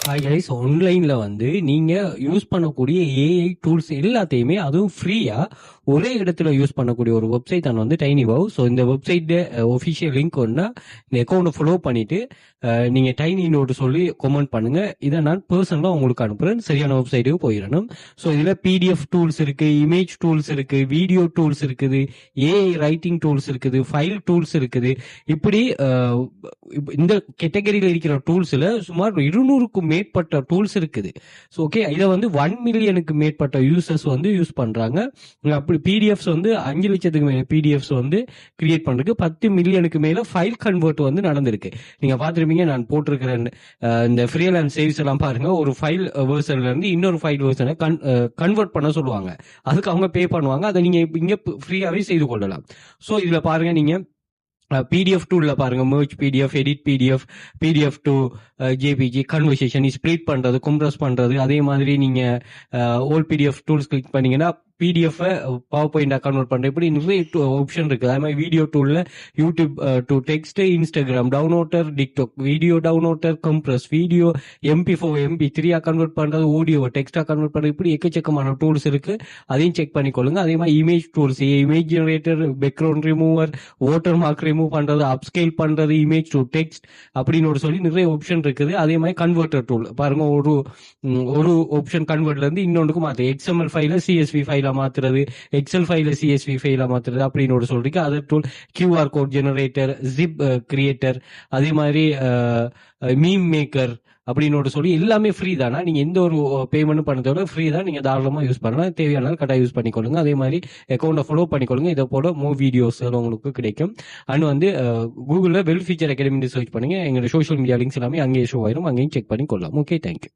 Hi guys, ஆன்லைன்ல வந்து நீங்க யூஸ் பண்ணக்கூடிய ஏஐ டூல்ஸ் எல்லாத்தையுமே அதுவும் ஃப்ரீயா ஒரே இடத்துல யூஸ் பண்ணக்கூடிய ஒரு வெப்சைட் தான் வந்து டைனிவவ். ஸோ இந்த வெப்சைட் ஒஃபிஷியல் லிங்க் ஒன்னா இந்த அக்கௌண்ட்டை ஃபாலோ பண்ணிட்டு நீங்க டைனி நோட்டு சொல்லி கமெண்ட் பண்ணுங்க. இதை நான் பர்சனலா உங்களுக்கு அனுப்புறேன். சரியான வெப்சைட்டுக்கு போயிடணும். ஸோ இதுல பிடிஎஃப் டூல்ஸ் இருக்கு, இமேஜ் டூல்ஸ் இருக்கு, வீடியோ டூல்ஸ் இருக்குது, ஏஐ ரைட்டிங் டூல்ஸ் இருக்குது, ஃபைல் டூல்ஸ் இருக்குது. இப்படி இந்த கேட்டகரியில் இருக்கிற டூல்ஸ்ல சுமார் 200க்கும் மேற்பட்ட டூல்ஸ் இருக்குது. ஸோ ஓகே, இதை வந்து 1 மில்லியனுக்கு மேற்பட்ட யூசர்ஸ் வந்து யூஸ் பண்றாங்க. அப்படி பிடிஎஃப்ஸ் வந்து 5 லட்சத்துக்கு மேல பிடிஎஃப்ஸ் வந்து கிரியேட் பண்றதுக்கு 10 மில்லியனுக்கு மேல ஃபைல் கன்வெர்ட் வந்து நடந்திருக்கு. நீங்க பாத்துருப்பீங்க, நான் போட்டிருக்கிறேன் இந்த ஃப்ரீலான்ஸ் சர்வீஸ் எல்லாம் பாருங்க. ஒரு ஃபைல் வெர்ஷன்ல இருந்து இன்னொரு ஃபைல் வெர்ஷனை கன்வெர்ட் பண்ண சொல்லுவாங்க. அதுக்கு அவங்க பே பண்ணுவாங்க. அதை நீங்க இங்க ஃப்ரீயாவே செய்து கொள்ளலாம். ஸோ இதுல பாருங்க, நீங்க பிடிஎஃப் டூல்ல பாருங்க, merge PDF, edit PDF, PDF to JPG, conversion split பண்றது, கம்ப்ரஸ் பண்றது. அதே மாதிரி நீங்க ஓல் பிடிஎஃப் டூல்ஸ் கிளிக் பண்ணீங்கன்னா பிடிஎஃப் பவர் பாயிண்டா கன்வெர்ட் பண்ற, இப்படி நிறைய ஆப்ஷன் இருக்கு. அதே மாதிரி வீடியோ டூல்ல YouTube to text, Instagram downloader, TikTok video downloader, compress video, MP4 MP3 convert பண்றது, ஆடியோ டெக்ஸ்டா கன்வெர்ட் பண்றது, இப்படி எக்கச்சக்கமான டூல்ஸ் இருக்கு. அதையும் செக் பண்ணிக்கொள்ளுங்க. அதே மாதிரி image tools, image generator, background remover, water mark remove பண்றது, அப்ஸ்கேல் பண்றது, இமேஜ் டு டெக்ஸ்ட் அப்படின்னு சொல்லி நிறைய ஆப்ஷன் இருக்குது. அதே மாதிரி கன்வெர்ட்டர் டூல் பாருங்க, ஒரு ஆப்ஷன் கன்வெர்ட்ல இருந்து இன்னொன்றுக்கு மாத்து, XML ஃபைல CSV ஃபைல மாத்துறது, எக்ஸல் ஃபைல CSV ஃபைல மாத்துறது அப்படின்னு சொல்றீங்க. அது tool, QR code generator, zip creator, அதே மாதிரி மீம் மேக்கர் அப்படின்னு சொல்லி எல்லாமே ஃப்ரீ தானா. நீங்க எந்த ஒரு பேமெண்ட் பண்ணதோட ஃப்ரீ தான். நீங்க தாராளமா யூஸ் பண்ணலாம். தேவையான கரெக்டாக யூஸ் பண்ணிக்கொள்ளுங்க. அதே மாதிரி அக்கௌண்ட்டை ஃபாலோ பண்ணிக்கொள்ளுங்க. இதை போல மூவ் வீடியோஸ் உங்களுக்கு கிடைக்கும். அண்ட் வந்து கூகுளில் வெல் ஃபீச்சர் அகாடமி சர்ச் பண்ணுங்க. எங்களோட சோஷியல் மீடியா லிங்க்ஸ் எல்லாமே அங்கேயே ஷோ ஆயிரும். அங்கேயும் செக் பண்ணி கொள்ளலாம். Okay, thank you.